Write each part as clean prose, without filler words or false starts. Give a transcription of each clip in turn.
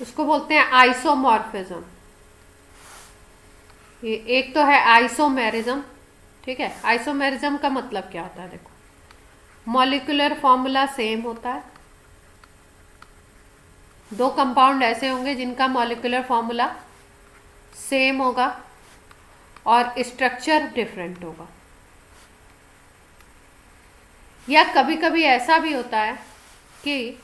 उसको बोलते हैं आइसोमॉर्फिज्म। ये एक तो है आइसोमेरिज्म। ठीक है, आइसोमेरिज्म का मतलब क्या होता है? देखो, मॉलिक्यूलर फॉर्मूला सेम होता है, दो कंपाउंड ऐसे होंगे जिनका मॉलिक्यूलर फॉर्मूला सेम होगा और स्ट्रक्चर डिफरेंट होगा। या कभी कभी ऐसा भी होता है कि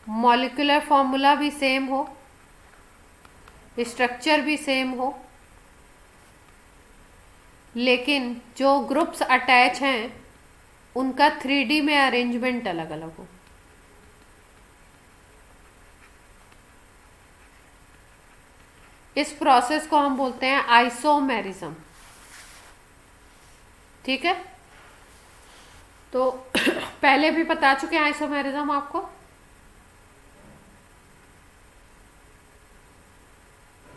मॉलिक्यूलर फॉर्मूला भी सेम हो, स्ट्रक्चर भी सेम हो, लेकिन जो ग्रुप्स अटैच हैं उनका 3D में अरेंजमेंट अलग अलग हो। इस प्रोसेस को हम बोलते हैं आइसोमेरिज्म। ठीक है, तो पहले भी बता चुके हैं आइसोमेरिज्म आपको।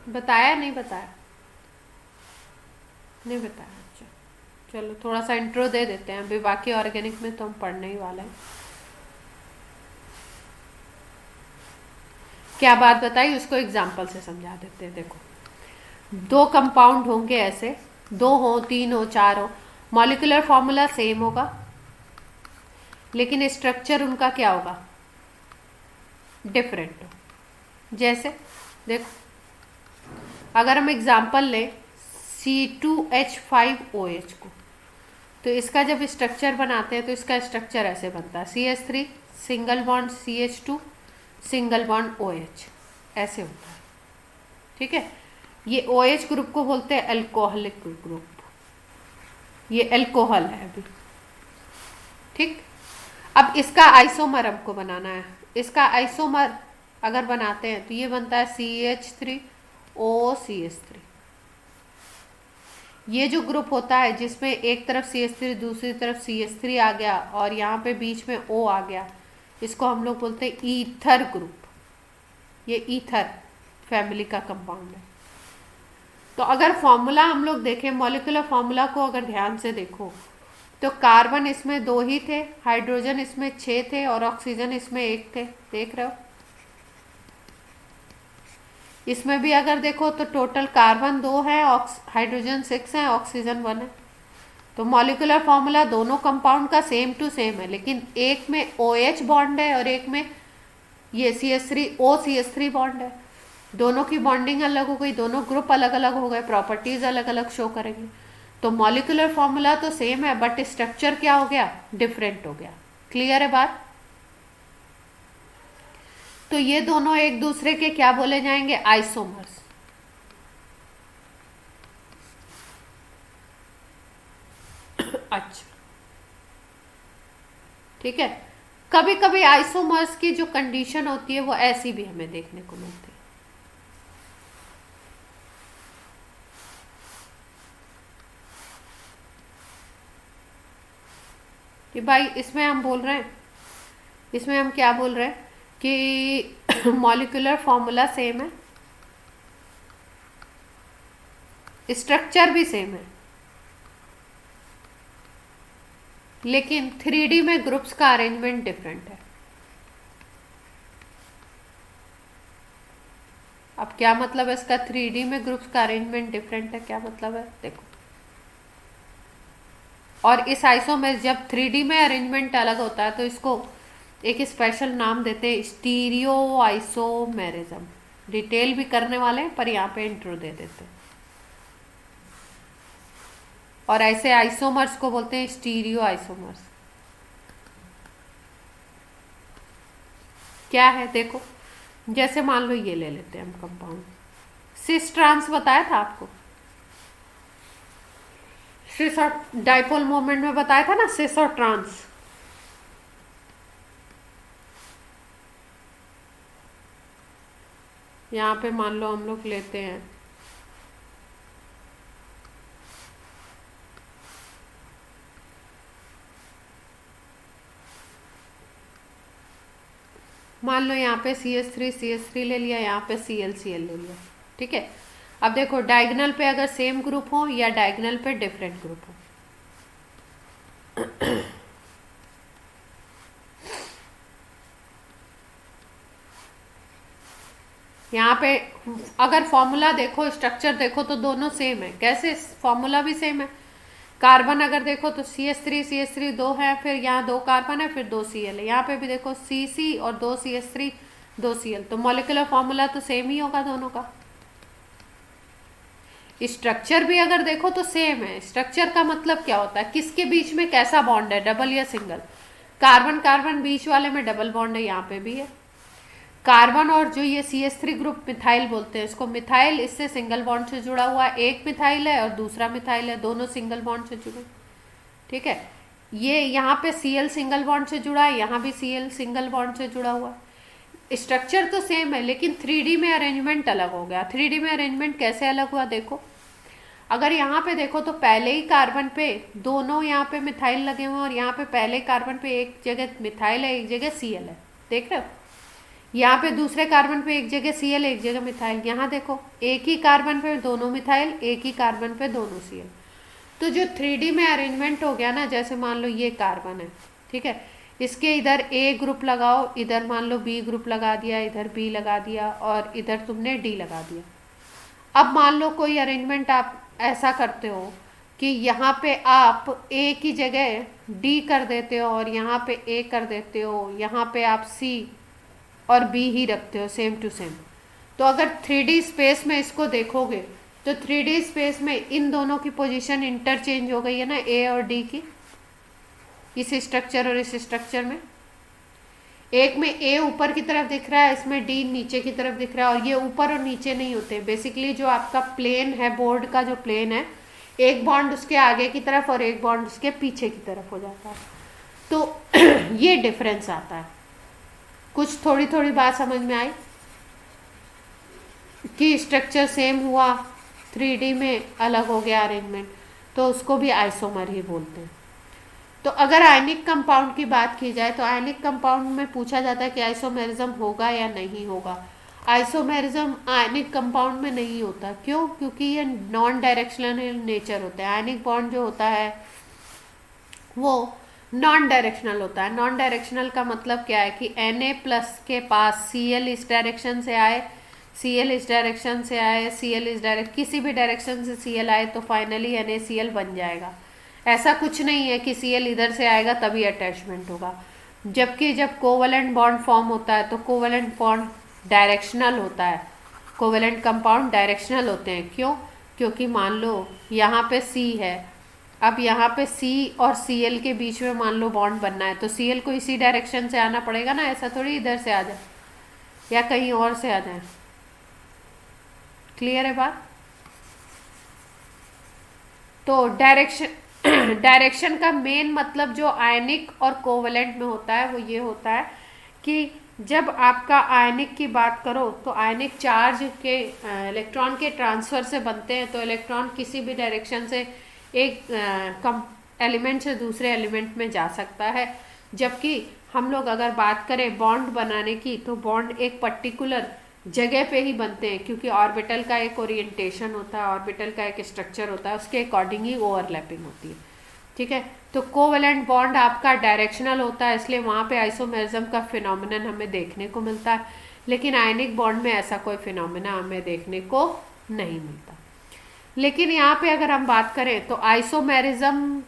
बताया नहीं बताया? नहीं बताया? अच्छा, चलो थोड़ा सा इंट्रो दे देते हैं, अभी बाकी ऑर्गेनिक में तो हम पढ़ने ही वाले हैं। क्या बात बताई उसको एग्जाम्पल से समझा देते हैं। देखो, दो कंपाउंड होंगे ऐसे, दो हो, तीन हो, चार हो, मॉलिक्यूलर फॉर्मूला सेम होगा, लेकिन स्ट्रक्चर उनका क्या होगा? डिफरेंट हो। जैसे देखो, अगर हम एग्जाम्पल लें C2H5OH को, तो इसका जब स्ट्रक्चर बनाते हैं तो इसका स्ट्रक्चर ऐसे बनता है, CH3 single bond CH2 single bond OH, ऐसे होता है। ठीक है, ये OH ग्रुप को बोलते हैं अल्कोहलिक ग्रुप, ये अल्कोहल है अभी। ठीक, अब इसका आइसोमर हमको बनाना है। इसका आइसोमर अगर बनाते हैं तो ये बनता है CH3OCH3। ये जो ग्रुप होता है जिसमें एक तरफ CH3 दूसरी तरफ CH3 आ गया और यहाँ पे बीच में O आ गया, इसको हम लोग बोलते हैं ईथर ग्रुप। ये ईथर फैमिली का कंपाउंड है। तो अगर फॉर्मूला हम लोग देखें, मॉलिक्यूलर फॉर्मूला को अगर ध्यान से देखो, तो कार्बन इसमें दो ही थे, हाइड्रोजन इसमें 6 थे और ऑक्सीजन इसमें एक थे। देख रहे हो? इसमें भी अगर देखो तो टोटल कार्बन 2 है, हाइड्रोजन 6 है, ऑक्सीजन 1 है। तो मॉलिक्यूलर फॉर्मूला दोनों कंपाउंड का सेम टू सेम है, लेकिन एक में OH बॉन्ड है और एक में ये CH3OCH3 बॉन्ड है। दोनों की बॉन्डिंग अलग हो गई, दोनों ग्रुप अलग अलग हो गए, प्रॉपर्टीज अलग अलग शो करेंगे। तो मॉलिक्यूलर फॉर्मूला तो सेम है बट स्ट्रक्चर क्या हो गया? डिफरेंट हो गया। क्लियर है बात? तो ये दोनों एक दूसरे के क्या बोले जाएंगे? आइसोमर्स। अच्छा, ठीक है। कभी कभी आइसोमर्स की जो कंडीशन होती है वो ऐसी भी हमें देखने को मिलती है। कि भाई इसमें हम बोल रहे हैं, इसमें हम क्या बोल रहे हैं कि मॉलिक्यूलर फॉर्मूला सेम है, स्ट्रक्चर भी सेम है, लेकिन 3D में ग्रुप्स का अरेंजमेंट डिफरेंट है। अब क्या मतलब है इसका? 3D में ग्रुप्स का अरेंजमेंट डिफरेंट है, क्या मतलब है? देखो, और इस आइसो में जब 3D में अरेंजमेंट अलग होता है तो इसको एक स्पेशल नाम देते हैं, स्टीरियो आइसोमेरिज्म। डिटेल भी करने वाले हैं पर यहाँ पे इंट्रो दे देते हैं। और ऐसे आइसोमर्स को बोलते हैं स्टीरियो आइसोमर्स। क्या है देखो, जैसे मान लो ये ले लेते हैं हम कंपाउंड सिस ट्रांस, बताया था आपको सिस और डाइपोल मोमेंट में, बताया था ना सिस और ट्रांस। यहाँ पे मान लो हम लोग लेते हैं मान लो यहाँ पे CH3 ले लिया, यहाँ पे Cl ले लिया। ठीक है, अब देखो डायगोनल पे अगर सेम ग्रुप हो या डायगोनल पे डिफरेंट ग्रुप हो, यहाँ पे अगर फॉर्मूला देखो, स्ट्रक्चर देखो तो दोनों सेम है। कैसे? फॉर्मूला भी सेम है। कार्बन अगर देखो तो CH3 दो है, फिर यहाँ दो कार्बन है, फिर दो Cl है। यहाँ पे भी देखो Cc और दो CH3 दो Cl, तो मॉलिक्यूलर फॉर्मूला तो सेम ही होगा दोनों का। स्ट्रक्चर भी अगर देखो तो सेम है। स्ट्रक्चर का मतलब क्या होता है, किसके बीच में कैसा बॉन्ड है, डबल या सिंगल। कार्बन कार्बन बीच वाले में डबल बॉन्ड है, यहाँ पे भी है। कार्बन और जो ये CH3 ग्रुप मिथाइल बोलते हैं इसको, मिथाइल इससे सिंगल बॉन्ड से जुड़ा हुआ है। एक मिथाइल है और दूसरा मिथाइल है, दोनों सिंगल बॉन्ड से जुड़े। ठीक है, ये यहाँ पे Cl सिंगल बॉन्ड से जुड़ा है, यहाँ भी Cl सिंगल बॉन्ड से जुड़ा हुआ है। स्ट्रक्चर तो सेम है, लेकिन 3D में अरेंजमेंट अलग हो गया। 3D में अरेंजमेंट कैसे अलग हुआ देखो, अगर यहाँ पे देखो तो पहले ही कार्बन पे दोनों यहाँ पे मिथाइल लगे हुए हैं, और यहाँ पे पहले कार्बन पे एक जगह मिथाइल है, एक जगह Cl है। देख रहे हो? यहाँ पे दूसरे कार्बन पे एक जगह Cl, एक जगह मिथाइल। यहाँ देखो एक ही कार्बन पे दोनों मिथाइल, एक ही कार्बन पे दोनों Cl। तो जो 3D में अरेंजमेंट हो गया ना, जैसे मान लो ये कार्बन है, ठीक है, इसके इधर A ग्रुप लगाओ, इधर मान लो B ग्रुप लगा दिया, इधर B लगा दिया, और इधर तुमने D लगा दिया। अब मान लो कोई अरेंजमेंट आप ऐसा करते हो कि यहाँ पे आप A की जगह D कर देते हो, और यहाँ पे A कर देते हो, यहाँ पे आप C और B ही रखते हो, सेम टू सेम। तो अगर 3D स्पेस में इसको देखोगे तो 3D स्पेस में इन दोनों की पोजीशन इंटरचेंज हो गई है ना, A और D की, इस स्ट्रक्चर और इस स्ट्रक्चर में। एक में A ऊपर की तरफ दिख रहा है, इसमें D नीचे की तरफ दिख रहा है, और ये ऊपर और नीचे नहीं होते। बेसिकली जो आपका प्लेन है, बोर्ड का जो प्लेन है, एक बॉन्ड उसके आगे की तरफ और एक बॉन्ड उसके पीछे की तरफ हो जाता है। तो ये डिफरेंस आता है। कुछ थोड़ी थोड़ी बात समझ में आई कि स्ट्रक्चर सेम हुआ, 3D में अलग हो गया अरेंजमेंट, तो उसको भी आइसोमर ही बोलते हैं। तो अगर आयनिक कंपाउंड की बात की जाए तो आयनिक कंपाउंड में पूछा जाता है कि आइसोमेरिज्म होगा या नहीं होगा। आइसोमेरिज्म आयनिक कंपाउंड में नहीं होता। क्यों? क्योंकि ये नॉन डायरेक्शनल नेचर होता है। आयनिक बॉन्ड जो होता है वो नॉन डायरेक्शनल होता है। नॉन डायरेक्शनल का मतलब क्या है कि Na+ के पास Cl इस डायरेक्शन से आए, Cl इस डायरेक्शन से आए, Cl इस डायरेक्शन, किसी भी डायरेक्शन से Cl आए तो फाइनली NaCl बन जाएगा। ऐसा कुछ नहीं है कि Cl इधर से आएगा तभी अटैचमेंट होगा। जबकि जब कोवलेंट बॉन्ड फॉर्म होता है तो कोवलेंट बॉन्ड डायरेक्शनल होता है। कोवलेंट कंपाउंड डायरेक्शनल होते हैं। क्यों? क्योंकि मान लो यहाँ पे C है, अब यहाँ पे C और Cl के बीच में मान लो बॉन्ड बनना है, तो Cl को इसी डायरेक्शन से आना पड़ेगा ना, ऐसा थोड़ी इधर से आ जाए या कहीं और से आ जाए। क्लियर है बात? तो डायरेक्शन का मेन मतलब जो आयनिक और कोवलेंट में होता है वो ये होता है कि जब आपका आयनिक की बात करो तो आयनिक चार्ज के इलेक्ट्रॉन के ट्रांसफ़र से बनते हैं। तो इलेक्ट्रॉन किसी भी डायरेक्शन से एक एलिमेंट से दूसरे एलिमेंट में जा सकता है। जबकि हम लोग अगर बात करें बॉन्ड बनाने की तो बॉन्ड एक पर्टिकुलर जगह पे ही बनते हैं, क्योंकि ऑर्बिटल का एक ओरिएंटेशन होता है, ऑर्बिटल का एक स्ट्रक्चर होता है, उसके अकॉर्डिंग ही ओवरलैपिंग होती है। ठीक है, तो कोवलेंट बॉन्ड आपका डायरेक्शनल होता है, इसलिए वहाँ पे आइसोमेरिज्म का फिनोमिनन हमें देखने को मिलता है। लेकिन आयनिक बॉन्ड में ऐसा कोई फिनोमिना हमें देखने को नहीं मिलता। लेकिन यहाँ पे अगर हम बात करें तो आइसोमेरिज्म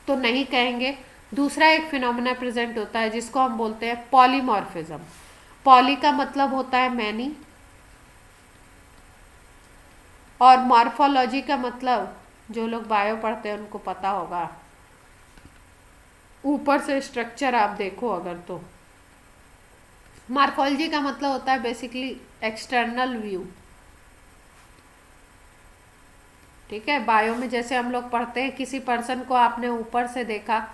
तो नहीं कहेंगे, दूसरा एक फिनोमिना प्रेजेंट होता है जिसको हम बोलते हैं पॉलीमॉर्फिज्म। पॉली का मतलब होता है मैनी, और मॉर्फोलॉजी का मतलब जो लोग बायो पढ़ते हैं उनको पता होगा, ऊपर से स्ट्रक्चर आप देखो अगर तो मॉर्फोलॉजी का मतलब होता है बेसिकली एक्सटर्नल व्यू। ठीक है, बायो में जैसे हम लोग पढ़ते हैं किसी पर्सन को आपने ऊपर से देखा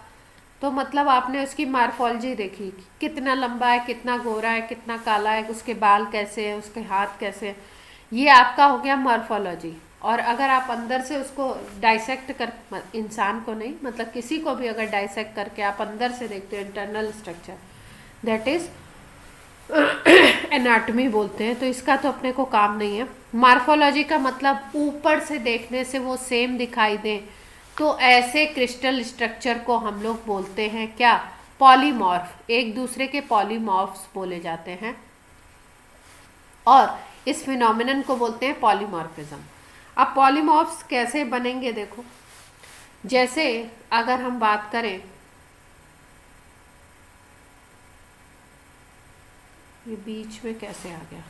तो मतलब आपने उसकी मॉर्फोलॉजी देखी, कितना लंबा है, कितना गोरा है, कितना काला है, उसके बाल कैसे हैं, उसके हाथ कैसे हैं, ये आपका हो गया मॉर्फोलॉजी। और अगर आप अंदर से उसको डाइसेक्ट कर, इंसान को नहीं मतलब किसी को भी अगर डाइसेक्ट करके आप अंदर से देखते हो, internal structure, that is anatomy बोलते हैं। तो इसका तो अपने को काम नहीं है। मॉर्फोलॉजी का मतलब ऊपर से देखने से वो सेम दिखाई दे, तो ऐसे क्रिस्टल स्ट्रक्चर को हम लोग बोलते हैं क्या? पॉलीमॉर्फ। एक दूसरे के पॉलीमॉर्फ्स बोले जाते हैं। और इस फिनोमिनन को बोलते हैं पॉलीमॉर्फिज्म। अब पॉलीमॉर्फ्स कैसे बनेंगे देखो, जैसे अगर हम बात करें, ये बीच में कैसे आ गया,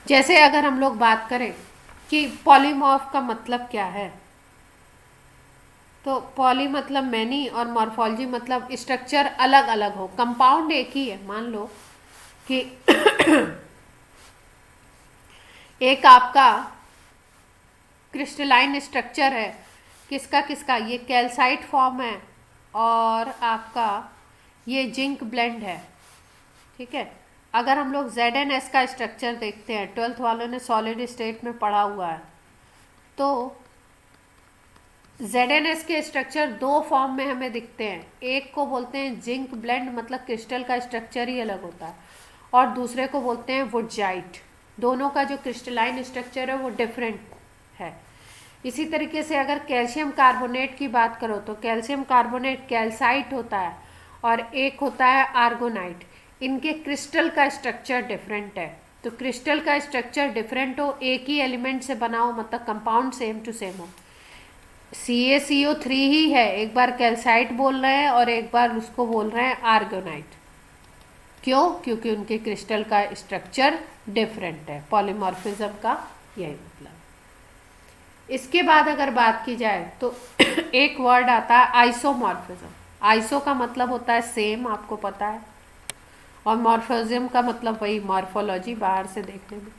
जैसे अगर हम लोग बात करें कि पॉलीमॉर्फ का मतलब क्या है, तो पॉली मतलब मैनी और मॉर्फोलॉजी मतलब स्ट्रक्चर अलग अलग हो, कंपाउंड एक ही है। मान लो कि एक आपका क्रिस्टलाइन स्ट्रक्चर है, किसका किसका, ये कैल्साइट फॉर्म है और आपका ये जिंक ब्लेंड है, ठीक है। अगर हम लोग ZnS का स्ट्रक्चर देखते हैं, 12th वालों ने सॉलिड स्टेट में पढ़ा हुआ है, तो ZnS के स्ट्रक्चर दो फॉर्म में हमें दिखते हैं। एक को बोलते हैं जिंक ब्लेंड, मतलब क्रिस्टल का स्ट्रक्चर ही अलग होता है, और दूसरे को बोलते हैं वुडजाइट। दोनों का जो क्रिस्टलाइन स्ट्रक्चर है वो डिफरेंट है। इसी तरीके से अगर कैल्शियम कार्बोनेट की बात करो तो कैल्शियम कार्बोनेट कैल्साइट होता है और एक होता है आर्गोनाइट। इनके क्रिस्टल का स्ट्रक्चर डिफरेंट है। तो क्रिस्टल का स्ट्रक्चर डिफरेंट हो, एक ही एलिमेंट से बना हो, मतलब कंपाउंड सेम टू सेम हो। CaCO3 ही है, एक बार कैल्साइट बोल रहे हैं और एक बार उसको बोल रहे हैं आर्गोनाइट। क्यों? क्योंकि उनके क्रिस्टल का स्ट्रक्चर डिफरेंट है। पॉलीमॉर्फिज्म का यही मतलब। इसके बाद अगर बात की जाए तो एक वर्ड आता है आइसोमॉर्फिज्म। आइसो का मतलब होता है सेम, आपको पता है, और मॉर्फिज्म का मतलब वही मॉर्फोलॉजी, बाहर से देखने में।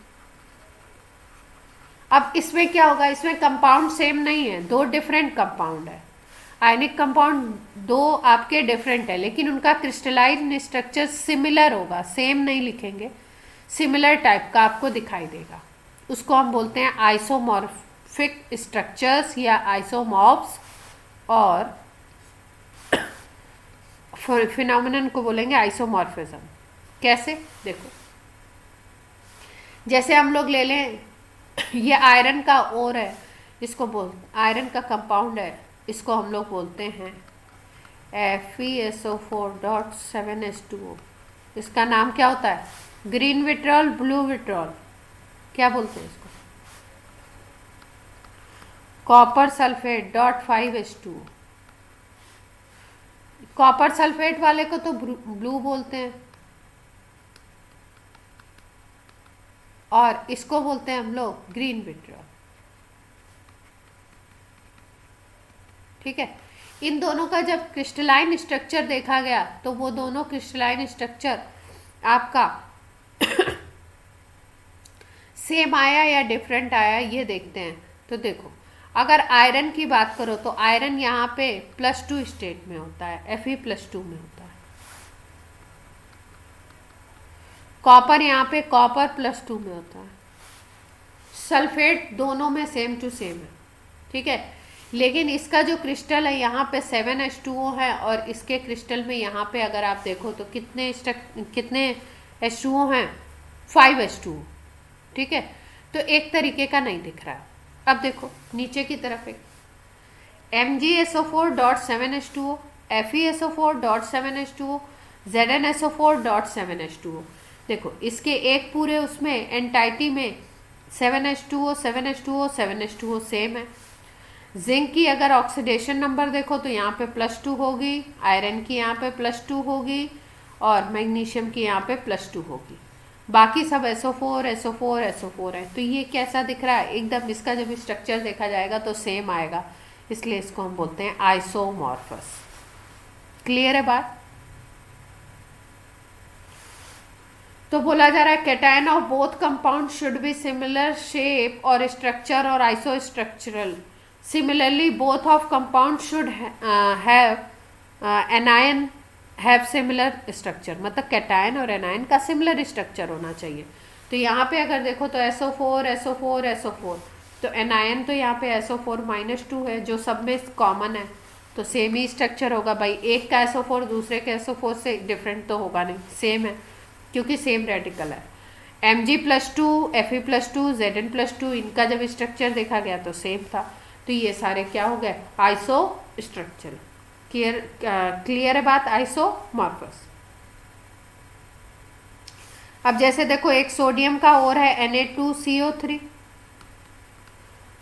अब इसमें क्या होगा, इसमें कंपाउंड सेम नहीं है, दो डिफरेंट कंपाउंड है। आयनिक कंपाउंड दो आपके डिफरेंट है, लेकिन उनका क्रिस्टलाइन स्ट्रक्चर सिमिलर होगा, सेम नहीं लिखेंगे, सिमिलर टाइप का आपको दिखाई देगा। उसको हम बोलते हैं आइसोमॉर्फिक स्ट्रक्चर्स या आइसोमॉर्फ्स, और फिनोमिनन को बोलेंगे आइसोमॉर्फिज्म। कैसे देखो, जैसे हम लोग ले लें, ये आयरन का ओर है, इसको बोल आयरन का कंपाउंड है, इसको हम लोग बोलते हैं FeSO4.7H2O। इसका नाम क्या होता है, ग्रीन विट्रॉल, ब्लू विट्रॉल, क्या बोलते हैं इसको, copper sulphate .5H2O। Copper sulphate वाले को तो ब्लू बोलते हैं, और इसको बोलते हैं हम लोग ग्रीन विट्रियल, ठीक है। इन दोनों का जब क्रिस्टलाइन स्ट्रक्चर देखा गया तो वो दोनों क्रिस्टलाइन स्ट्रक्चर आपका सेम आया या डिफरेंट आया, ये देखते हैं। तो देखो, अगर आयरन की बात करो तो आयरन यहाँ पे +2 स्टेट में होता है, Fe+2 में होता है। कॉपर यहाँ पे कॉपर +2 में होता है। सल्फेट दोनों में सेम टू सेम है, ठीक है। लेकिन इसका जो क्रिस्टल है यहाँ पे 7H2O है, और इसके क्रिस्टल में यहाँ पे अगर आप देखो तो कितने H2O हैं, 5H2O, ठीक है। तो एक तरीके का नहीं दिख रहा है। अब देखो नीचे की तरफ, एक MgSO4.7H2O, FeSO4.7H2O, ZnSO4.7H2O। देखो इसके एक पूरे उसमें एंटाइटी में 7H2O 7H2O 7H2O सेम है। जिंक की अगर ऑक्सीडेशन नंबर देखो तो यहाँ पे +2 होगी, आयरन की यहाँ पे +2 होगी, और मैग्नीशियम की यहाँ पे +2 होगी। बाकी सब SO4 SO4 SO4 है। तो ये कैसा दिख रहा है, एकदम इसका जब स्ट्रक्चर देखा जाएगा तो सेम आएगा, इसलिए इसको हम बोलते हैं आइसोमॉर्फस। क्लियर है बात? तो बोला जा रहा है cation of both compound should be similar shape और स्ट्रक्चर और iso structural. Similarly both of compound should have anion have similar structure, मतलब कैटायन और एनायन का सिमिलर स्ट्रक्चर होना चाहिए। तो यहाँ पे अगर देखो तो SO4 SO4 SO4, तो एनायन तो यहाँ पे SO4-2 है जो सब में कॉमन है, तो सेम ही स्ट्रक्चर होगा भाई। एक का SO4 दूसरे के SO4 से डिफरेंट तो होगा नहीं, सेम है क्योंकि सेम रेडिकल है। Mg+2 Fe+2 Zn+2, इनका जब स्ट्रक्चर देखा गया तो सेम था। तो ये सारे क्या हो गए, आइसो स्ट्रक्चर। क्लियर है बात, आइसोमॉर्फस। अब जैसे देखो एक सोडियम का और है Na2CO3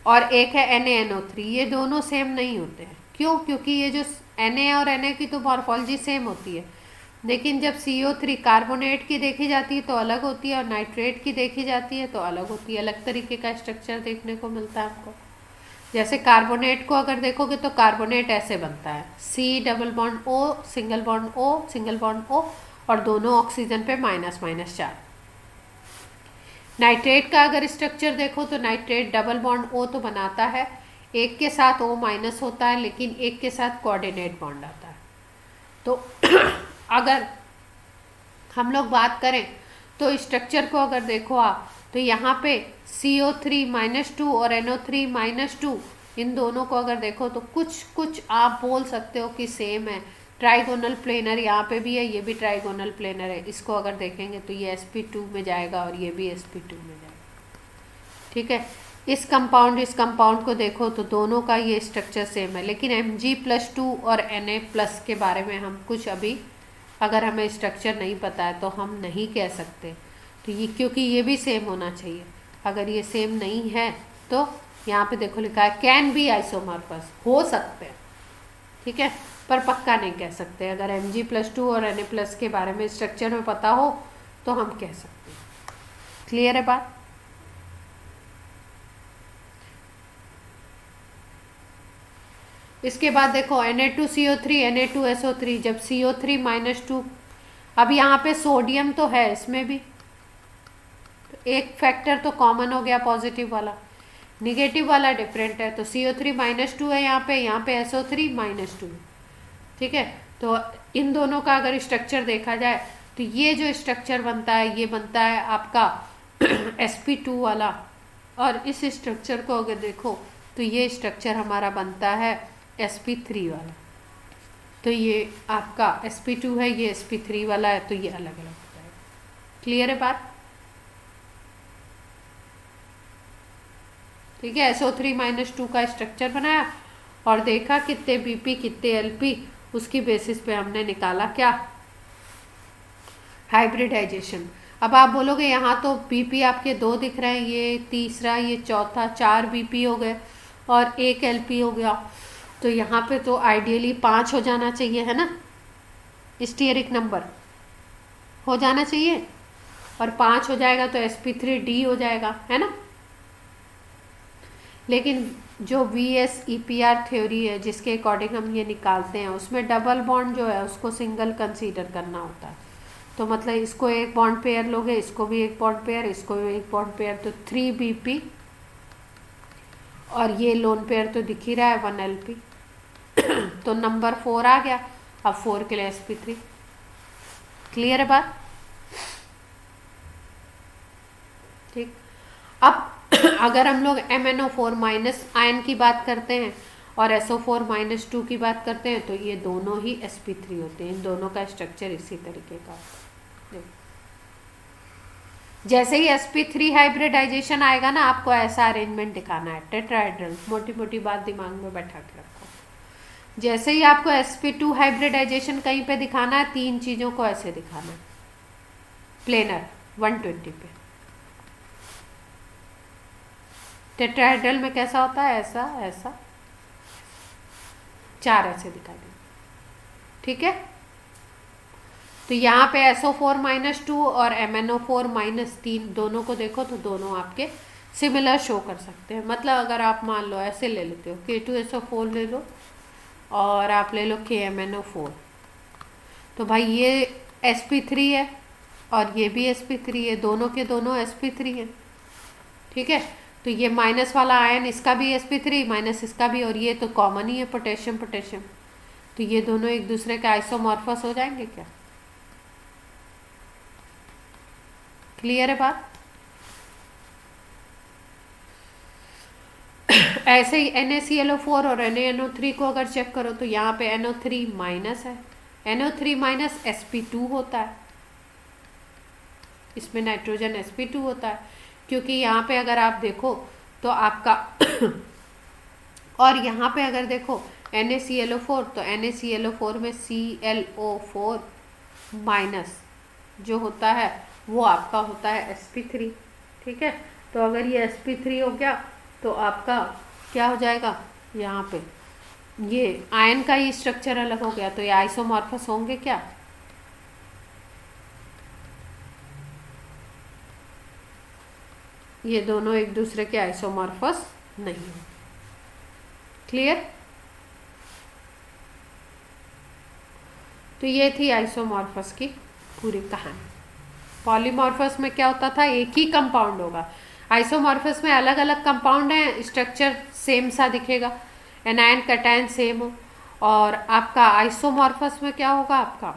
और एक है NaNO3, ये दोनों सेम नहीं होते हैं। क्यों? क्योंकि ये जो Na और Na की तो मॉर्फोलॉजी सेम होती है, लेकिन जब CO3 कार्बोनेट की देखी जाती है तो अलग होती है और नाइट्रेट की देखी जाती है तो अलग होती है, अलग तरीके का स्ट्रक्चर देखने को मिलता है आपको। जैसे कार्बोनेट को अगर देखोगे तो कार्बोनेट ऐसे बनता है, C double bond O single bond O single bond O और दोनों ऑक्सीजन पे माइनस माइनस चार्ज। नाइट्रेट का अगर स्ट्रक्चर देखो तो नाइट्रेट डबल बॉन्ड O तो बनाता है, एक के साथ O माइनस होता है लेकिन एक के साथ कोऑर्डिनेट बॉन्ड आता है। तो अगर हम लोग बात करें तो स्ट्रक्चर को अगर देखो आप तो यहाँ पे CO3-2 और NO3-2, इन दोनों को अगर देखो तो कुछ आप बोल सकते हो कि सेम है। ट्राइगोनल प्लेनर यहाँ पे भी है, ये भी ट्राइगोनल प्लेनर है, इसको अगर देखेंगे तो ये sp2 में जाएगा और ये भी sp2 में जाएगा। ठीक है, इस कंपाउंड को देखो तो दोनों का ये स्ट्रक्चर सेम है, लेकिन Mg+2 और Na+ के बारे में हम कुछ अभी अगर हमें स्ट्रक्चर नहीं पता है तो हम नहीं कह सकते। तो ये क्योंकि ये भी सेम होना चाहिए, अगर ये सेम नहीं है तो यहाँ पे देखो लिखा है कैन बी आइसोमॉर्फस, हो सकते हैं, ठीक है, पर पक्का नहीं कह सकते। अगर Mg+2 और Na+ के बारे में स्ट्रक्चर में पता हो तो हम कह सकते हैं। क्लियर है बात? इसके बाद देखो Na2CO3 Na2SO3, जब CO3-2, अब यहाँ पे सोडियम तो है इसमें भी, तो एक फैक्टर तो कॉमन हो गया पॉजिटिव वाला, निगेटिव वाला डिफरेंट है, तो CO3-2 है यहाँ पे SO3-2। ठीक है, तो इन दोनों का अगर स्ट्रक्चर देखा जाए तो ये जो स्ट्रक्चर बनता है ये बनता है आपका sp2 वाला, और इस स्ट्रक्चर को अगर देखो तो ये स्ट्रक्चर हमारा बनता है sp3 वाला। तो ये आपका sp2 है, ये sp3 वाला है, तो ये अलग अलग होता है। क्लियर है बात? ठीक है, SO3-2 का स्ट्रक्चर बनाया और देखा कितने BP कितने LP, उसकी बेसिस पे हमने निकाला क्या, हाइब्रिडाइजेशन। अब आप बोलोगे यहाँ तो BP आपके 2 दिख रहे हैं, ये तीसरा ये चौथा, 4 BP हो गए और 1 LP हो गया, तो यहाँ पे तो आइडियली 5 हो जाना चाहिए, है ना, स्टीयरिक नंबर हो जाना चाहिए, और 5 हो जाएगा तो sp3d हो जाएगा, है ना। लेकिन जो VSEPR थ्योरी है जिसके अकॉर्डिंग हम ये निकालते हैं उसमें डबल बॉन्ड जो है उसको सिंगल कंसीडर करना होता है। तो मतलब इसको एक बॉन्ड पेयर लोगे, इसको भी एक बॉन्ड पेयर, इसको भी एक बॉन्ड पेयर, तो 3 BP, और ये लोन पेयर तो दिख ही रहा है 1 LP, तो नंबर 4 आ गया। अब 4 के लिए sp3। क्लियर है बात? ठीक, अब अगर हम लोग MnO4- आयन की बात करते हैं और SO4-2 की बात करते हैं तो ये दोनों ही sp3 होते हैं, इन दोनों का स्ट्रक्चर इसी तरीके का होता है। जैसे ही sp3 हाइब्रिडाइजेशन आएगा ना, आपको ऐसा अरेंजमेंट दिखाना है, टेट्राहेड्रल, मोटी मोटी बात दिमाग में बैठा के रखो। जैसे ही आपको sp2 हाइब्रिडाइजेशन कहीं पे दिखाना है, 3 चीज़ों को ऐसे दिखाना है, प्लेनर 120 पे। टेट्राहेड्रल में कैसा होता है, ऐसा ऐसा, 4 ऐसे दिखा देंगे, ठीक है। तो यहाँ पे SO4-2 और MnO4-3 दोनों को देखो तो दोनों आपके सिमिलर शो कर सकते हैं। मतलब अगर आप मान लो ऐसे ले लेते हो, K2SO4 ले लो और आप ले लो KMnO4, तो भाई ये sp3 है और ये भी sp3 है, दोनों के दोनों sp3 हैं, ठीक है। तो ये माइनस वाला आयन इसका भी sp3 माइनस इसका भी, और ये तो कॉमन ही है पोटेशियम पोटेशियम, तो ये दोनों एक दूसरे के आइसोमॉर्फस हो जाएंगे क्या? क्लियर है बात? ऐसे ही NaClO4 और NaNO3 को अगर चेक करो तो यहाँ पे NO3- है, NO3- sp2 होता है, इसमें नाइट्रोजन sp2 होता है, क्योंकि यहाँ पे अगर आप देखो तो आपका और यहाँ पे अगर देखो NaClO4, तो NaClO4 में ClO4 माइनस जो होता है वो आपका होता है sp3। ठीक है, तो अगर ये sp3 हो गया तो आपका क्या हो जाएगा, यहाँ पे ये आयन का ही स्ट्रक्चर अलग हो गया, तो ये आइसोमॉर्फस होंगे क्या? ये दोनों एक दूसरे के आइसोमॉर्फस नहीं है। क्लियर? तो ये थी आइसोमॉर्फस की पूरी कहानी। पॉलीमॉर्फस में क्या होता था, एक ही कंपाउंड होगा। आइसोमॉर्फस में अलग अलग कंपाउंड हैं, स्ट्रक्चर सेम सा दिखेगा, एनायन कैटायन सेम हो। और आपका आइसोमॉर्फस में क्या होगा, आपका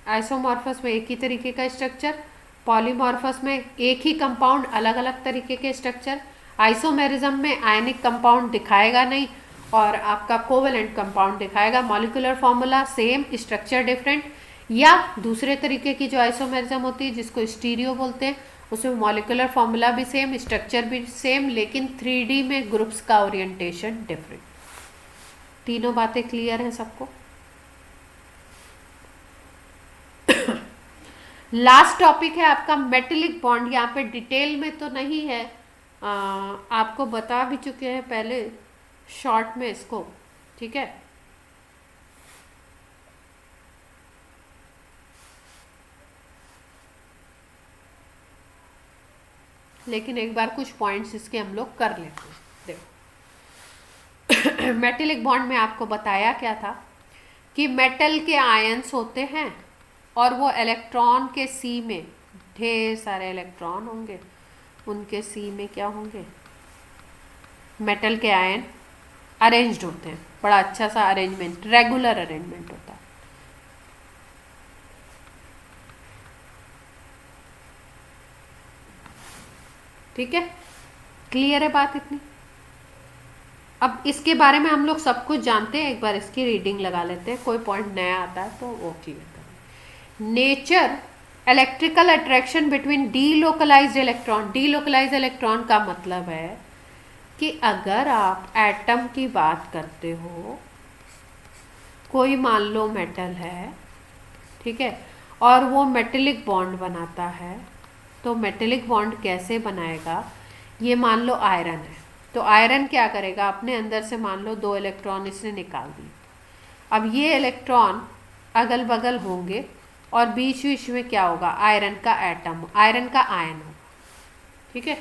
आइसोमॉर्फस में एक ही तरीके का स्ट्रक्चर, पॉलीमॉर्फस में एक ही कंपाउंड अलग अलग तरीके के स्ट्रक्चर। आइसोमेरिज्म में आयनिक कंपाउंड दिखाएगा नहीं और आपका कोवेलेंट कंपाउंड दिखाएगा। Molecular formula same, structure different. या दूसरे तरीके की जो आइसोमेरिज्म होती है जिसको स्टीरियो बोलते हैं, उसमें मॉलिक्यूलर फॉर्मूला भी सेम, स्ट्रक्चर भी सेम, लेकिन 3D में ग्रुप्स का ओरिएंटेशन डिफरेंट। तीनों बातें क्लियर हैं सबको? लास्ट टॉपिक है आपका मेटेलिक बॉन्ड। यहाँ पे डिटेल में तो नहीं है, आपको बता भी चुके हैं पहले शॉर्ट में इसको। ठीक है, लेकिन एक बार कुछ पॉइंट्स इसके हम लोग कर लेते हैं। देखो मेटेलिक बॉन्ड में आपको बताया क्या था कि मेटल के आयंस होते हैं और वो इलेक्ट्रॉन के सी में, ढेर सारे इलेक्ट्रॉन होंगे, उनके सी में क्या होंगे, मेटल के आयन अरेंज्ड होते हैं। बड़ा अच्छा सा अरेंजमेंट, रेगुलर अरेंजमेंट होता है। ठीक है, क्लियर है बात इतनी? अब इसके बारे में हम लोग सब कुछ जानते हैं, एक बार इसकी रीडिंग लगा लेते हैं, कोई पॉइंट नया आता है तो वो क्लियर करें। Nature electrical attraction between delocalised electron. Delocalised electron का मतलब है कि अगर आप एटम की बात करते हो, कोई मान लो मेटल है, ठीक है, और वो मेटेलिक बॉन्ड बनाता है, तो मेटेलिक बॉन्ड कैसे बनाएगा? ये मान लो आयरन है, तो आयरन क्या करेगा, अपने अंदर से मान लो 2 इलेक्ट्रॉन इसने निकाल दिए। अब ये इलेक्ट्रॉन अगल बगल होंगे और बीच बीच में क्या होगा, आयरन का एटम, आयरन का आयन होगा। ठीक है,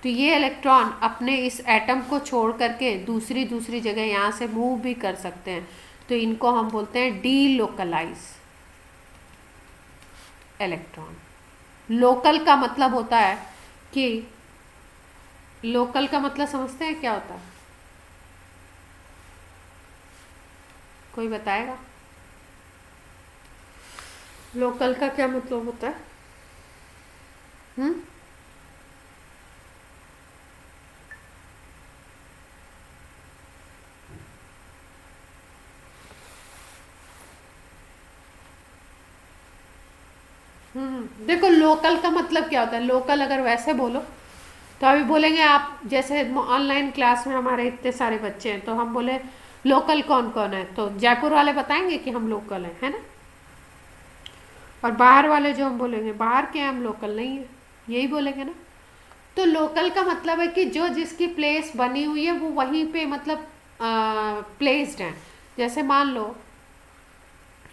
तो ये इलेक्ट्रॉन अपने इस एटम को छोड़ करके दूसरी दूसरी जगह यहाँ से मूव भी कर सकते हैं, तो इनको हम बोलते हैं डीलोकलाइज इलेक्ट्रॉन। लोकल का मतलब होता है कि, लोकल का मतलब समझते हैं क्या होता है? कोई बताएगा? लोकल का क्या मतलब होता है? देखो लोकल का मतलब क्या होता है। लोकल अगर वैसे बोलो तो अभी बोलेंगे आप, जैसे ऑनलाइन क्लास में हमारे इतने सारे बच्चे हैं, तो हम बोले लोकल कौन कौन है, तो जयपुर वाले बताएंगे कि हम लोकल हैं, है ना। और बाहर वाले जो हम बोलेंगे बाहर के हम लोकल नहीं है, यही बोलेंगे ना। तो लोकल का मतलब है कि जो जिसकी प्लेस बनी हुई है वो वहीं पे मतलब प्लेस्ड है। जैसे मान लो,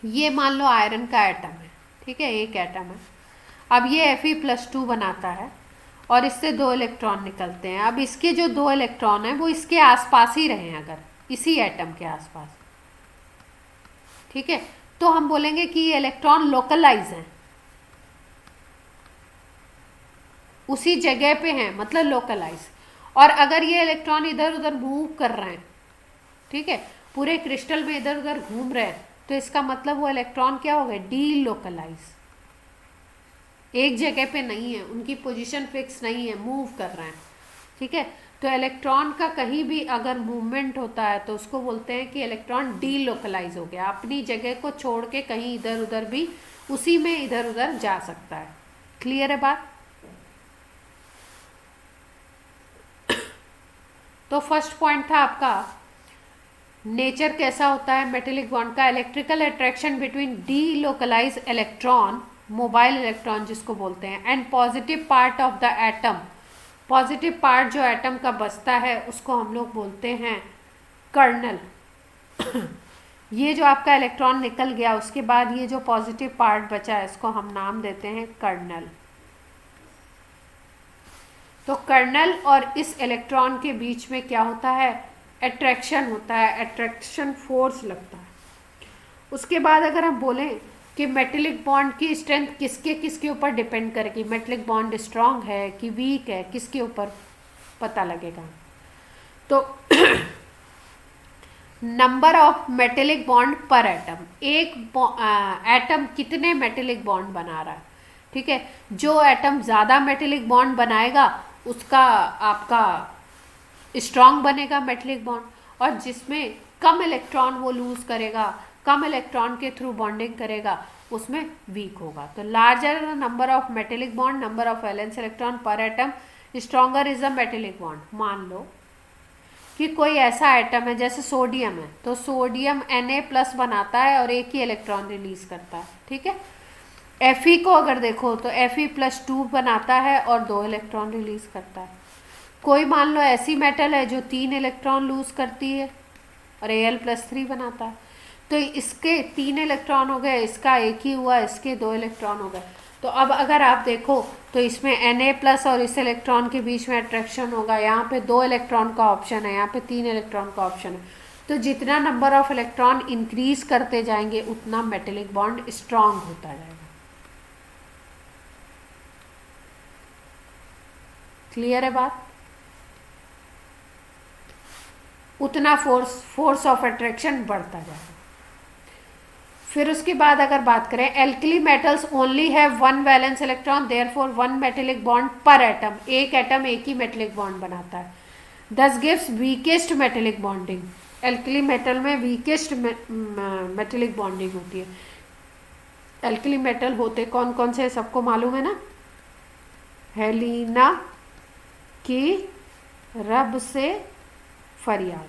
ये मान लो आयरन का एटम है, ठीक है, एक एटम है। अब ये Fe+2 बनाता है और इससे 2 इलेक्ट्रॉन निकलते हैं। अब इसके जो 2 इलेक्ट्रॉन हैं वो इसके आसपास ही रहे, अगर इसी एटम के आसपास, ठीक है, तो हम बोलेंगे कि ये इलेक्ट्रॉन लोकलाइज हैं, उसी जगह पे हैं, मतलब लोकलाइज। और अगर ये इलेक्ट्रॉन इधर उधर मूव कर रहे हैं, ठीक है, पूरे क्रिस्टल में इधर उधर घूम रहे हैं, तो इसका मतलब वो इलेक्ट्रॉन क्या हो गए, डीलोकलाइज, एक जगह पे नहीं है, उनकी पोजीशन फिक्स नहीं है, मूव कर रहे हैं। ठीक है, तो इलेक्ट्रॉन का कहीं भी अगर मूवमेंट होता है तो उसको बोलते हैं कि इलेक्ट्रॉन डीलोकलाइज हो गया, अपनी जगह को छोड़ के कहीं इधर उधर भी उसी में इधर उधर जा सकता है। क्लियर है बात? तो फर्स्ट पॉइंट था आपका नेचर कैसा होता है मेटेलिक बॉन्ड का? Electrical attraction between D localise electron, mobile electron जिसको बोलते हैं, and positive part of the atom. Positive part जो एटम का बचता है उसको हम लोग बोलते हैं कर्नल। ये जो आपका इलेक्ट्रॉन निकल गया उसके बाद ये जो पॉजिटिव पार्ट बचा है इसको हम नाम देते हैं कर्नल। तो कर्नल और इस इलेक्ट्रॉन के बीच में क्या होता है? अट्रैक्शन होता है, अट्रैक्शन फोर्स लगता है। उसके बाद अगर हम बोलें कि मेटेलिक बॉन्ड की स्ट्रेंथ किसके किसके ऊपर डिपेंड करेगी, मेटेलिक बॉन्ड स्ट्रांग है कि वीक है, किसके ऊपर पता लगेगा? तो नंबर ऑफ मेटेलिक बॉन्ड पर एटम, एक एटम कितने मेटेलिक बॉन्ड बना रहा है, ठीक है। जो एटम ज़्यादा मेटेलिक बॉन्ड बनाएगा उसका आपका स्ट्रांग बनेगा मेटेलिक बॉन्ड, और जिसमें कम इलेक्ट्रॉन वो लूज करेगा, कम इलेक्ट्रॉन के थ्रू बॉन्डिंग करेगा, उसमें वीक होगा। तो larger number of metallic bond, number of valence electron per atom, stronger is a metallic bond. मान लो कि कोई ऐसा एटम है जैसे सोडियम है, तो सोडियम Na+ बनाता है और एक ही इलेक्ट्रॉन रिलीज करता है, ठीक है। Fe को अगर देखो तो Fe+2 बनाता है और 2 इलेक्ट्रॉन रिलीज करता है। कोई मान लो ऐसी मेटल है जो 3 इलेक्ट्रॉन लूज करती है और Al+3 बनाता है, तो इसके 3 इलेक्ट्रॉन हो गए, इसका एक ही हुआ, इसके 2 इलेक्ट्रॉन हो गए। तो अब अगर आप देखो तो इसमें Na+ और इस इलेक्ट्रॉन के बीच में अट्रैक्शन होगा, यहाँ पे 2 इलेक्ट्रॉन का ऑप्शन है, यहाँ पे 3 इलेक्ट्रॉन का ऑप्शन है। तो जितना नंबर ऑफ इलेक्ट्रॉन इंक्रीज करते जाएंगे उतना मेटेलिक बॉन्ड स्ट्रांग होता जाएगा। क्लियर है बात? उतना फोर्स ऑफ अट्रैक्शन बढ़ता जाएगा। फिर उसके बाद अगर बात करें, alkali metals only have 1 valence electron, therefore 1 metallic bond पर एटम। एक एटम एक ही मेटेलिक बॉन्ड बनाता है, दस gives weakest metallic bonding. Alkali metal में वीकेस्ट मेटेलिक बॉन्डिंग होती है। एल्कली मेटल होते कौन कौन से सबको मालूम है ना? हेलिना की रब से फरियाद,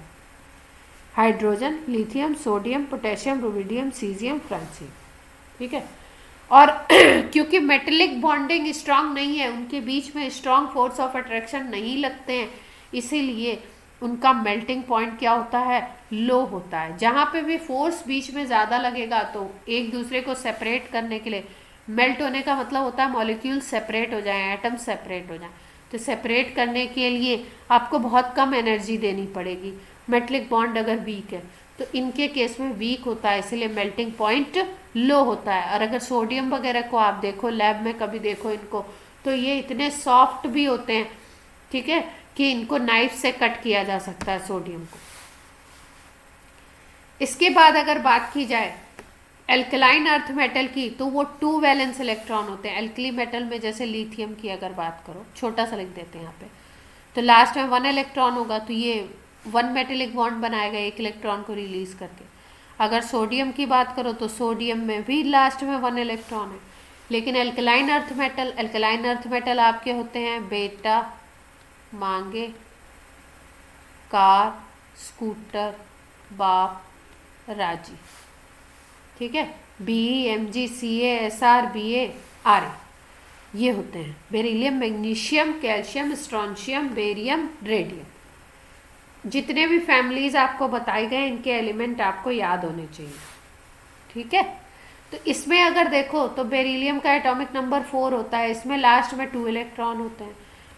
hydrogen, lithium, sodium, potassium, rubidium, caesium, francium, ठीक है। और क्योंकि मेटेलिक बॉन्डिंग स्ट्रांग नहीं है, उनके बीच में स्ट्रांग फोर्स ऑफ अट्रैक्शन नहीं लगते हैं, इसीलिए उनका मेल्टिंग पॉइंट क्या होता है? लो होता है। जहाँ पे भी फोर्स बीच में ज़्यादा लगेगा तो एक दूसरे को सेपरेट करने के लिए, मेल्ट होने का मतलब होता है मॉलिक्यूल सेपरेट हो जाएं, एटम सेपरेट हो जाएं, तो सेपरेट करने के लिए आपको बहुत कम एनर्जी देनी पड़ेगी। मेटेलिक बॉन्ड अगर वीक है तो इनके केस में वीक होता है, इसलिए मेल्टिंग पॉइंट लो होता है। और अगर सोडियम वगैरह को आप देखो लैब में, कभी देखो इनको, तो ये इतने सॉफ्ट भी होते हैं, ठीक है, कि इनको नाइफ से कट किया जा सकता है सोडियम को। इसके बाद अगर बात की जाए एल्कलाइन अर्थ मेटल की, तो वो 2 वैलेंस इलेक्ट्रॉन होते हैं। एल्कली मेटल में जैसे लिथियम की अगर बात करो, छोटा सा लिख देते हैं यहाँ पे, तो लास्ट में 1 इलेक्ट्रॉन होगा, तो ये 1 मेटेलिक बॉन्ड बनाएगा एक इलेक्ट्रॉन को रिलीज करके। अगर सोडियम की बात करो तो सोडियम में भी लास्ट में 1 इलेक्ट्रॉन है। लेकिन एल्कलाइन अर्थ मेटल आपके होते हैं बेटा, मांगे, कार, स्कूटर, बाप, राजी, ठीक है। Be, Mg, Ca, Sr, Ba, Ra, ये होते हैं। Beryllium, magnesium, calcium, strontium, barium, radium, जितने भी फैमिलीज आपको बताए गए इनके एलिमेंट आपको याद होने चाहिए, ठीक है। तो इसमें अगर देखो तो बेरिलियम का एटॉमिक नंबर 4 होता है, इसमें लास्ट में 2 इलेक्ट्रॉन होते हैं।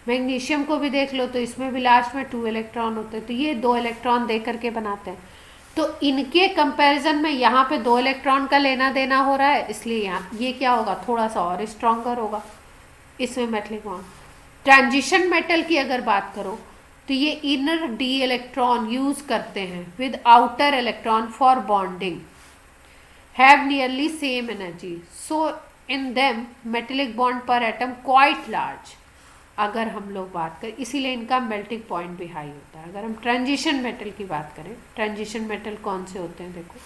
मैग्नीशियम को भी देख लो तो इसमें भी लास्ट में 2 इलेक्ट्रॉन होते हैं, तो ये 2 इलेक्ट्रॉन दे करके बनाते हैं। तो इनके कंपैरिजन में यहाँ पे 2 इलेक्ट्रॉन का लेना देना हो रहा है, इसलिए यहाँ ये क्या होगा, थोड़ा सा और स्ट्रॉन्गर होगा इसमें मेटलिक बॉन्ड। ट्रांजिशन मेटल की अगर बात करो तो ये इनर डी इलेक्ट्रॉन यूज करते हैं with outer electron for bonding, have nearly same energy, so in them metallic bond पर एटम क्वाइट लार्ज। अगर हम लोग बात करें, इसीलिए इनका मेल्टिंग पॉइंट भी हाई होता है। अगर हम ट्रांजिशन मेटल की बात करें, ट्रांजिशन मेटल कौन से होते हैं देखो,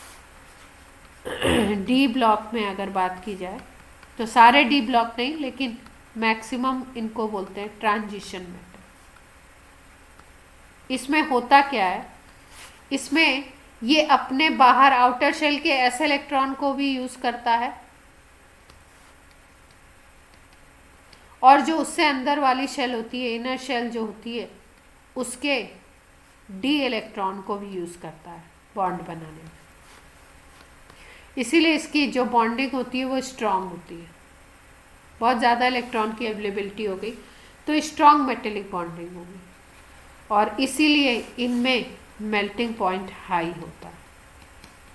डी ब्लॉक में अगर बात की जाए तो सारे डी ब्लॉक नहीं, लेकिन मैक्सिमम इनको बोलते हैं ट्रांजिशन मेटल। इसमें होता क्या है, इसमें ये अपने बाहर आउटर शेल के s इलेक्ट्रॉन को भी यूज करता है, और जो उससे अंदर वाली शेल होती है, इनर शेल जो होती है, उसके d इलेक्ट्रॉन को भी यूज करता है बॉन्ड बनाने में। इसीलिए इसकी जो बॉन्डिंग होती है वो स्ट्रांग होती है। बहुत ज़्यादा इलेक्ट्रॉन की अवेलेबिलिटी हो गई तो स्ट्रांग मेटेलिक बॉन्डिंग होगी, और इसीलिए इनमें मेल्टिंग पॉइंट हाई होता है।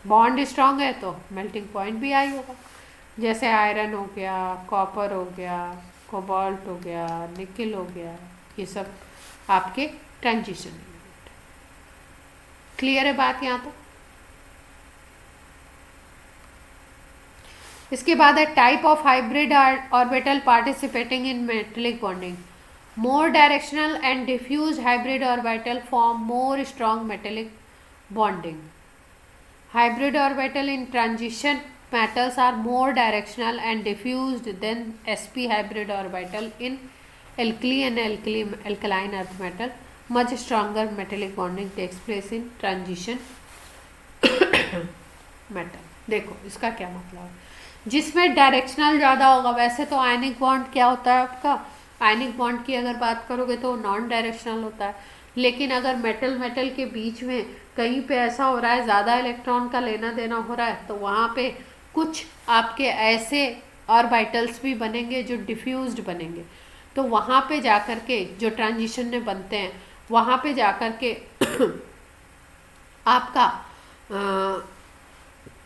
बॉन्ड स्ट्रांग है तो मेल्टिंग पॉइंट भी हाई होगा। जैसे आयरन हो गया, कॉपर हो गया, कोबाल्ट हो गया, निकल हो गया, ये सब आपके ट्रांजिशन एलिमेंट। क्लियर है बात यहाँ तक? इसके बाद है type of hybrid orbital participating in metallic bonding. More directional and diffuse hybrid orbital form more strong metallic bonding. Hybrid orbital in transition metals are more directional and diffused than sp hybrid orbital in alkali and alkaline earth metal. Much stronger metallic bonding takes place in transition metal. देखो इसका क्या मतलब है, जिसमें directional ज़्यादा होगा। वैसे तो आयनिक बॉन्ड क्या होता है आपका, आयनिक बॉन्ड की अगर बात करोगे तो नॉन डायरेक्शनल होता है, लेकिन अगर मेटल मेटल के बीच में कहीं पे ऐसा हो रहा है, ज़्यादा इलेक्ट्रॉन का लेना देना हो रहा है, तो वहाँ पे कुछ आपके ऐसे ऑर्बिटल्स भी बनेंगे जो डिफ्यूज्ड बनेंगे। तो वहाँ पे जाकर के जो ट्रांजिशन में बनते हैं, वहाँ पे जाकर के आपका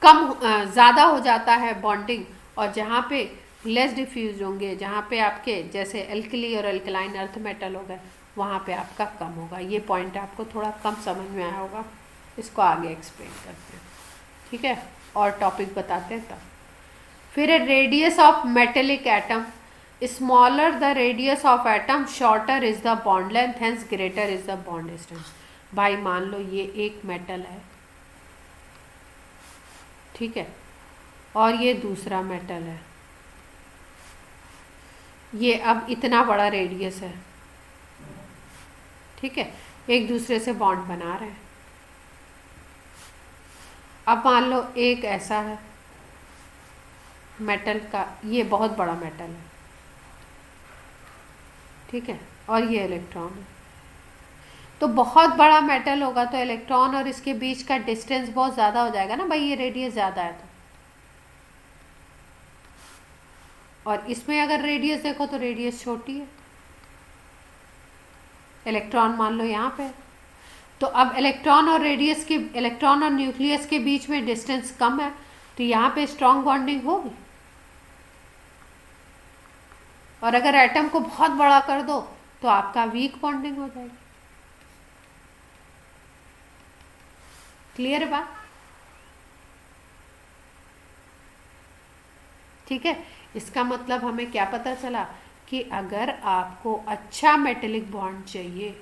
कम ज़्यादा हो जाता है बॉन्डिंग, और जहाँ पे लेस डिफ्यूज होंगे, जहाँ पे आपके जैसे एल्कली और एल्कलाइन अर्थ मेटल हो गए, वहाँ पे आपका कम होगा। ये पॉइंट आपको थोड़ा कम समझ में आया होगा, इसको आगे एक्सप्लेन करते हैं, ठीक है, और टॉपिक बताते हैं तब। फिर radius of metallic atom, smaller the radius of atom shorter is the bond length, hence greater is the bond distance. भाई मान लो ये एक मेटल है, ठीक है, और ये दूसरा मेटल है, ये अब इतना बड़ा रेडियस है, ठीक है, एक दूसरे से बॉन्ड बना रहे हैं। अब मान लो एक ऐसा है मेटल का, ये बहुत बड़ा मेटल है, ठीक है, और ये इलेक्ट्रॉन है। तो बहुत बड़ा मेटल होगा तो इलेक्ट्रॉन और इसके बीच का डिस्टेंस बहुत ज़्यादा हो जाएगा ना भाई, ये रेडियस ज़्यादा है तो। और इसमें अगर रेडियस देखो तो रेडियस छोटी है, इलेक्ट्रॉन मान लो यहाँ पे, तो अब इलेक्ट्रॉन और रेडियस के, इलेक्ट्रॉन और न्यूक्लियस के बीच में डिस्टेंस कम है, तो यहाँ पे स्ट्रॉन्ग बॉन्डिंग होगी। और अगर एटम को बहुत बड़ा कर दो तो आपका वीक बॉन्डिंग हो जाएगी। क्लियर है बात? ठीक है, इसका मतलब हमें क्या पता चला कि अगर आपको अच्छा मेटेलिक बॉन्ड चाहिए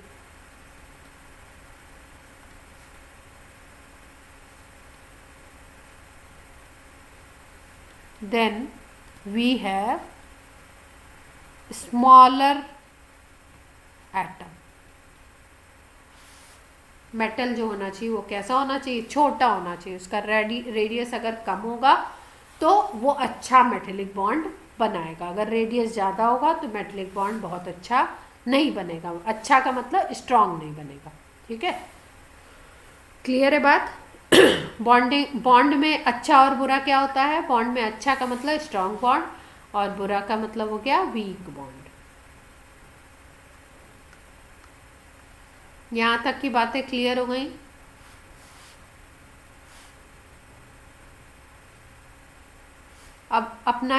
then we have smaller atom। Metal जो होना चाहिए वो कैसा होना चाहिए, छोटा होना चाहिए, उसका रेडियस अगर कम होगा तो वो अच्छा मेटेलिक बॉन्ड बनाएगा। अगर रेडियस ज़्यादा होगा तो मेटेलिक बॉन्ड बहुत अच्छा नहीं बनेगा। अच्छा का मतलब स्ट्रांग नहीं बनेगा, ठीक है, क्लियर है बात? बॉन्ड में अच्छा और बुरा क्या होता है, बॉन्ड में अच्छा का मतलब स्ट्रांग बॉन्ड, और बुरा का मतलब हो गया वीक बॉन्ड। यहाँ तक की बातें क्लियर हो गई? अब अपना